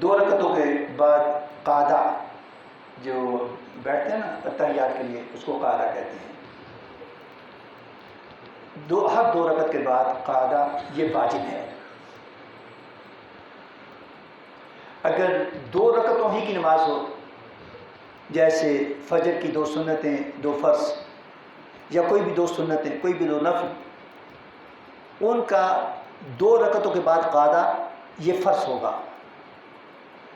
دو رکعتوں کے بعد قعدہ جو بیٹھتے ہیں نا اتحیات کے لیے، اس کو قعدہ کہتے ہیں. ہر دو رکعت کے بعد قعدہ یہ واجب ہے. اگر دو رکعتوں ہی کی نماز ہو، جیسے فجر کی 2 سنتیں 2 فرض، یا کوئی بھی 2 سنتیں، کوئی بھی 2 نفل، ان کا 2 رکعتوں کے بعد قعدہ یہ فرض ہوگا.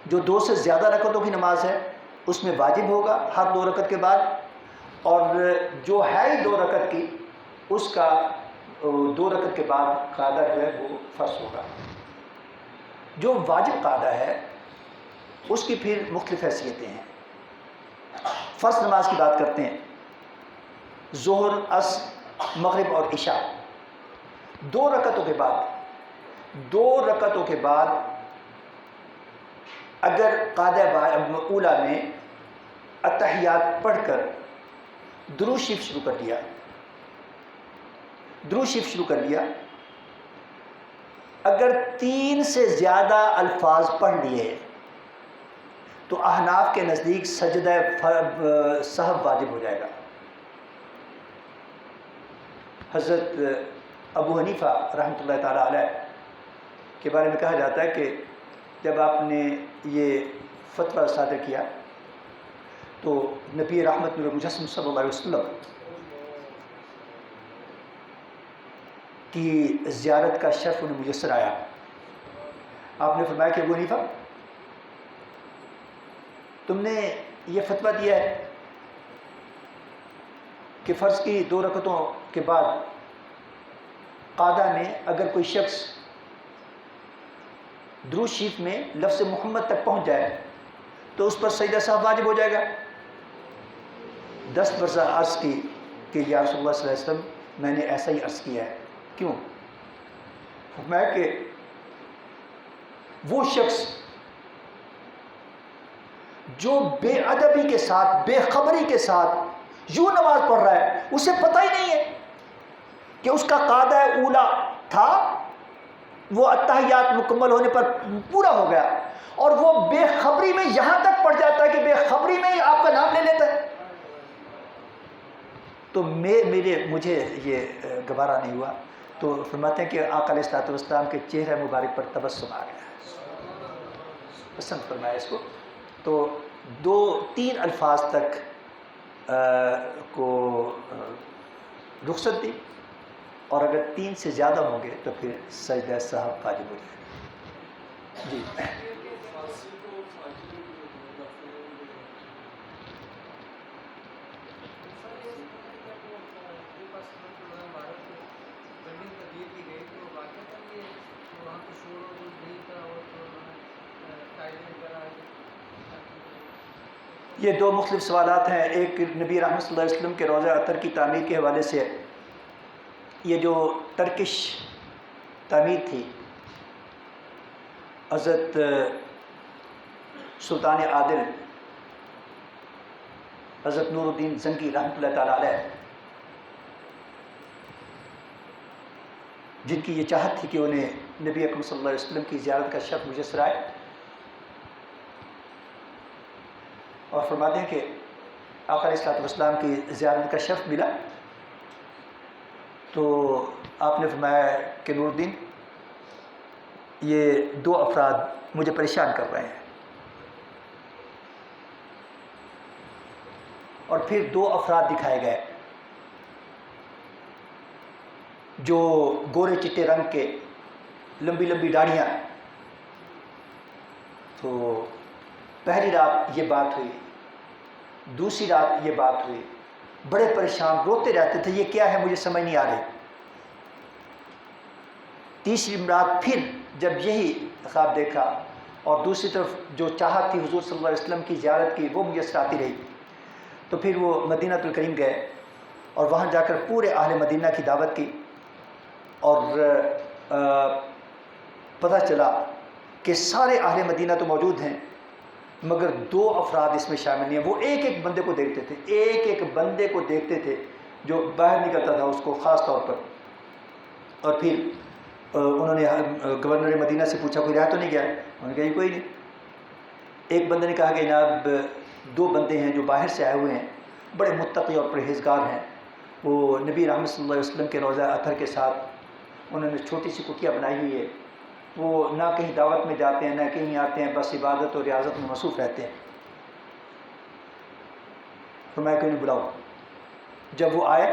جو 2 سے زیادہ رکعتوں کی نماز ہے اس میں واجب ہوگا ہر 2 رکعت کے بعد، اور جو ہے ہی 2 رکعت کی، اس کا 2 رکعت کے بعد قعدہ جو ہے وہ فرض ہوگا. جو واجب قعدہ ہے اس کی پھر مختلف حیثیتیں ہیں. فرض نماز کی بات کرتے ہیں. ظہر، عصر، مغرب اور عشاء، 2 رکعتوں کے بعد اگر قعدہ اولا میں اتحیات پڑھ کر درود شریف شروع کر لیا، اگر 3 سے زیادہ الفاظ پڑھ لیے تو احناف کے نزدیک سجدہ سہو واجب ہو جائے گا. حضرت ابو حنیفہ رحمۃ اللہ تعالیٰ علیہ کے بارے میں کہا جاتا ہے کہ جب آپ نے یہ فتویٰ صادر کیا تو نبی رحمت نور مجسم صلی اللہ علیہ وسلم کی زیارت کا شرف انہیں میسر آیا. آپ نے فرمایا کہ ابو حنیفہ، تم نے یہ فتویٰ دیا ہے کہ فرض کی 2 رکعتوں کے بعد قعدہ میں اگر کوئی شخص درود شریف میں لفظ محمد تک پہنچ جائے تو اس پر سجدہ سہو واجب ہو جائے گا. 10 برسہ عرض کی کہ یا رسول اللہ صلی اللہ علیہ وسلم، میں نے ایسا ہی عرض کیا ہے. کیوں؟ فرمایا کہ وہ شخص جو بے ادبی کے ساتھ، بے خبری کے ساتھ یوں نماز پڑھ رہا ہے، اسے پتہ ہی نہیں ہے کہ اس کا قعدہ اولا تھا، وہ اتحیات مکمل ہونے پر پورا ہو گیا، اور وہ بے خبری میں یہاں تک پڑ جاتا ہے کہ بے خبری میں ہی آپ کا نام لے لیتا ہے. تو مجھے یہ گوارا نہیں ہوا. تو فرماتے ہیں کہ آقا علیہ الصلوۃ والسلام کے چہرہ مبارک پر تبسم آ گیا، پسند فرمایا اس کو. تو 2-3 الفاظ تک کو رخصت دی، اور اگر 3 سے زیادہ ہوں گے تو پھر سجدہ سہو واجب ہو جائے. جی یہ 2 مختلف سوالات ہیں. ایک نبی رحمت صلی اللہ علیہ وسلم کے روضہ اطہر کی تعمیر کے حوالے سے. یہ جو ٹرکش تعمیر تھی، حضرت سلطان عادل حضرت نور الدین زنگی رحمۃ اللہ تعالیٰ علیہ، جن کی یہ چاہت تھی کہ انہیں نبی اکرم صلی اللہ علیہ وسلم کی زیارت کا شرف میسر آئے، اور فرماتے ہیں کہ آقا علیہ الصلوۃ والسلام کی زیارت کا شرف ملا تو آپ نے فرمایا کہ نور الدین، یہ 2 افراد مجھے پریشان کر رہے ہیں. اور پھر 2 افراد دکھائے گئے جو گورے چٹے رنگ کے، لمبی لمبی داڑھیاں. تو پہلی رات یہ بات ہوئی، دوسری رات یہ بات ہوئی، بڑے پریشان، روتے رہتے تھے، یہ کیا ہے مجھے سمجھ نہیں آ رہی. تیسری رات پھر جب یہی خواب دیکھا، اور دوسری طرف جو چاہت تھی حضور صلی اللہ علیہ وسلم کی زیارت کی وہ میسر آتی رہی، تو پھر وہ مدینہ الکریم گئے اور وہاں جا کر پورے اہل مدینہ کی دعوت کی. اور پتہ چلا کہ سارے اہل مدینہ تو موجود ہیں مگر 2 افراد اس میں شامل نہیں ہیں. وہ ایک ایک بندے کو دیکھتے تھے، ایک ایک بندے کو دیکھتے تھے جو باہر نکلتا تھا اس کو خاص طور پر. اور پھر انہوں نے گورنر مدینہ سے پوچھا کوئی رہ تو نہیں گیا ہے؟ انہوں نے کہا کوئی نہیں. ایک بندے نے کہا کہ جناب 2 بندے ہیں جو باہر سے آئے ہوئے ہیں، بڑے متقی اور پرہیزگار ہیں، وہ نبی رحمت صلی اللہ علیہ وسلم کے روضہ اطہر کے ساتھ انہوں نے چھوٹی سی کٹیا بنائی ہوئی ہے، وہ نہ کہیں دعوت میں جاتے ہیں نہ کہیں آتے ہیں، بس عبادت اور ریاضت میں مصروف رہتے ہیں۔ فرمایا کہ انہیں بلاؤ۔ جب وہ آئے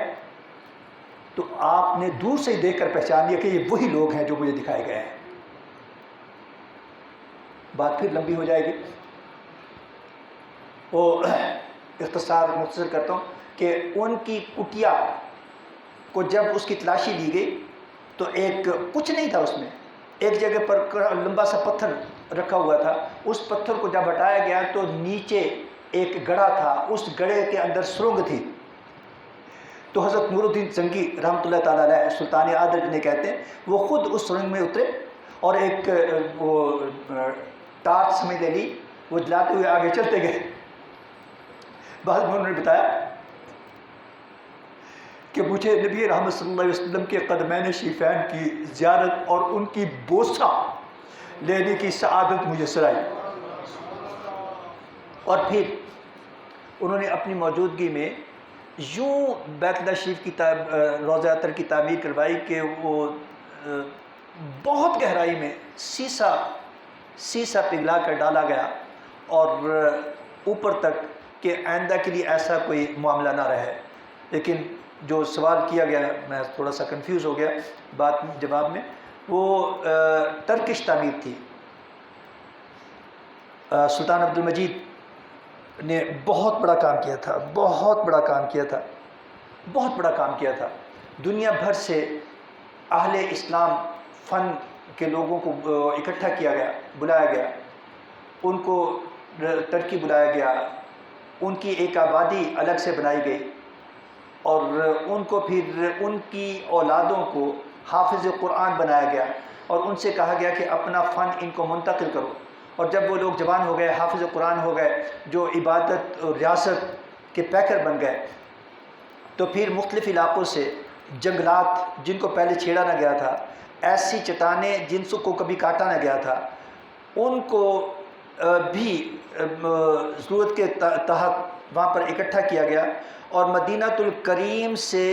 تو آپ نے دور سے ہی دیکھ کر پہچان لیا کہ یہ وہی لوگ ہیں جو مجھے دکھائے گئے ہیں۔ بات پھر لمبی ہو جائے گی، وہ مختصر کرتا ہوں کہ ان کی کٹیا کو جب اس کی تلاشی لی گئی تو ایک کچھ نہیں تھا اس میں، ایک جگہ پر لمبا سا پتھر رکھا ہوا تھا، اس پتھر کو جب ہٹایا گیا تو نیچے ایک گڑھا تھا، اس گڑھے کے اندر سرنگ تھی۔ تو حضرت نور الدین زنگی رحمۃ اللہ تعالیٰ علیہ سلطان عادل نے کہتے ہیں وہ خود اس سرنگ میں اترے اور ایک وہ ٹارچ سمجھ لے لی، وہ جلاتے ہوئے آگے چلتے گئے۔ بعد میں انہوں نے بتایا کہ مجھے نبی رحمت صلی اللہ علیہ وسلم کے قدمین شریفین کی زیارت اور ان کی بوسہ لینے کی سعادت میسر آئی، اور پھر انہوں نے اپنی موجودگی میں یوں بیت اللہ شریف کی روضہ اطہر کی تعمیر کروائی کہ وہ بہت گہرائی میں سیسا پگھلا کر ڈالا گیا، اور اوپر تک کہ آئندہ کے لیے ایسا کوئی معاملہ نہ رہے۔ لیکن جو سوال کیا گیا، میں تھوڑا سا کنفیوز ہو گیا بات جواب میں، وہ ترکش تعمیر تھی۔ سلطان عبد المجید نے بہت بڑا کام کیا تھا، بہت بڑا کام کیا تھا۔ دنیا بھر سے اہل اسلام فن کے لوگوں کو اکٹھا کیا گیا، بلایا گیا، ان کو ترکی بلایا گیا، ان کی ایک آبادی الگ سے بنائی گئی، اور ان کو پھر ان کی اولادوں کو حافظ قرآن بنایا گیا، اور ان سے کہا گیا کہ اپنا فن ان کو منتقل کرو۔ اور جب وہ لوگ جوان ہو گئے، حافظ قرآن ہو گئے، جو عبادت اور ریاست کے پیکر بن گئے، تو پھر مختلف علاقوں سے جنگلات جن کو پہلے چھیڑا نہ گیا تھا، ایسی چٹانیں جن کو کبھی کاٹا نہ گیا تھا، ان کو بھی ضرورت کے تحت وہاں پر اکٹھا کیا گیا، اور مدینۃ الکریم سے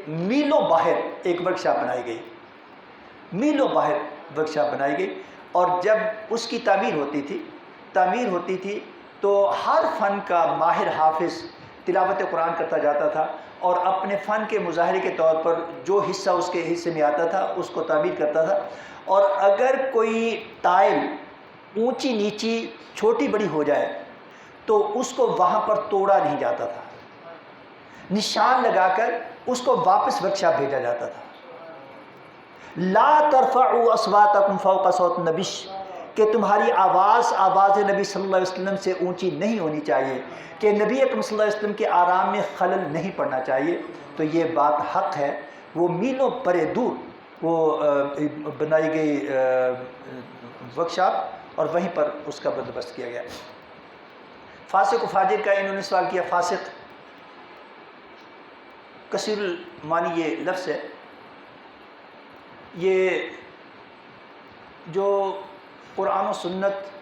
میلوں باہر ایک ورکشاپ بنائی گئی، میلوں باہر ورکشاپ بنائی گئی۔ اور جب اس کی تعمیر ہوتی تھی تو ہر فن کا ماہر حافظ تلاوت قرآن کرتا جاتا تھا، اور اپنے فن کے مظاہرے کے طور پر جو حصہ اس کے حصے میں آتا تھا اس کو تعمیر کرتا تھا۔ اور اگر کوئی ٹائل اونچی نیچی چھوٹی بڑی ہو جائے تو اس کو وہاں پر توڑا نہیں جاتا تھا، نشان لگا کر اس کو واپس ورکشاپ بھیجا جاتا تھا۔ لا ترفعوا اصواتکم فوق صوت النبی، کہ تمہاری آواز نبی صلی اللہ علیہ وسلم سے اونچی نہیں ہونی چاہیے، کہ نبی اکرم صلی اللہ علیہ وسلم کے آرام میں خلل نہیں پڑنا چاہیے۔ تو یہ بات حق ہے، وہ میلوں پرے دور وہ بنائی گئی ورکشاپ، اور وہیں پر اس کا بندوبست کیا گیا۔ فاسق و فاجر کا انہوں نے سوال کیا۔ فاسق کثیر المعنی یہ لفظ ہے، یہ جو قرآن و سنت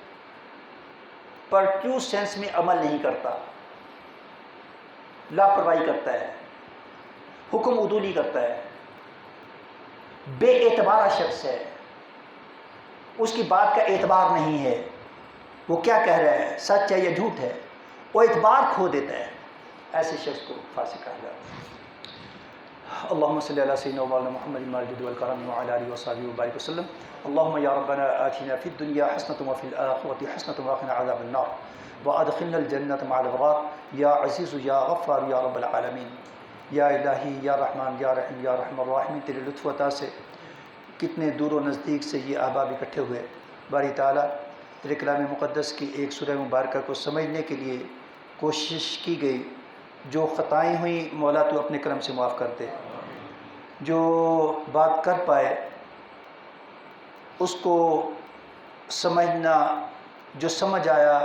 پر ٹرو سینس میں عمل نہیں کرتا، لاپرواہی کرتا ہے، حکم عدولی کرتا ہے، بے اعتبارہ شخص ہے، اس کی بات کا اعتبار نہیں ہے، وہ کیا کہہ رہا ہے، سچ ہے یا جھوٹ ہے، وہ اعتبار کھو دیتا ہے، ایسے شخص کو فاسق کہا جاتا ہے۔ اللهم صل على سيدنا ومولانا محمد الماجد والكرم وعلى اله وصحبه وبارك وسلم. اللهم يا ربنا آتنا في الدنيا حسنة وفي الآخرة حسنة وقنا عذاب النار وادخلنا الجنة مع الأبرار يا عزيز يا غفار يا رب العالمين. یا الہی یا رحمان یا رحیم یا رحم الراحمین، تیرے لطف عطا سے کتنے دور و نزدیک سے یہ احباب اکٹھے ہوئے، باری تعالیٰ تیرے کلام مقدس کی ایک سورہ مبارکہ کو سمجھنے کے لیے کوشش کی گئی، جو خطائیں ہوئیں مولا تو اپنے کرم سے معاف کر دے، جو بات کر پائے اس کو سمجھنا، جو سمجھ آیا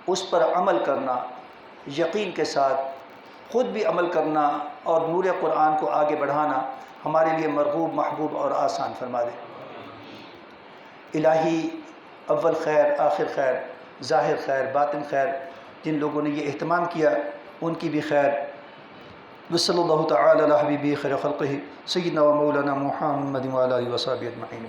اس پر عمل کرنا، یقین کے ساتھ خود بھی عمل کرنا اور نور قرآن کو آگے بڑھانا ہمارے لیے مرغوب، محبوب اور آسان فرما دے۔ الہی اول خیر آخر خیر ظاہر خیر باطن خیر، جن لوگوں نے یہ اہتمام کیا ان کی بھی خیر۔ وصلی اللہ تعالی علی حبیبی خیر خلقہ سیدنا و مولانا محمد وعلی آلہ وصحبہ اجمعین۔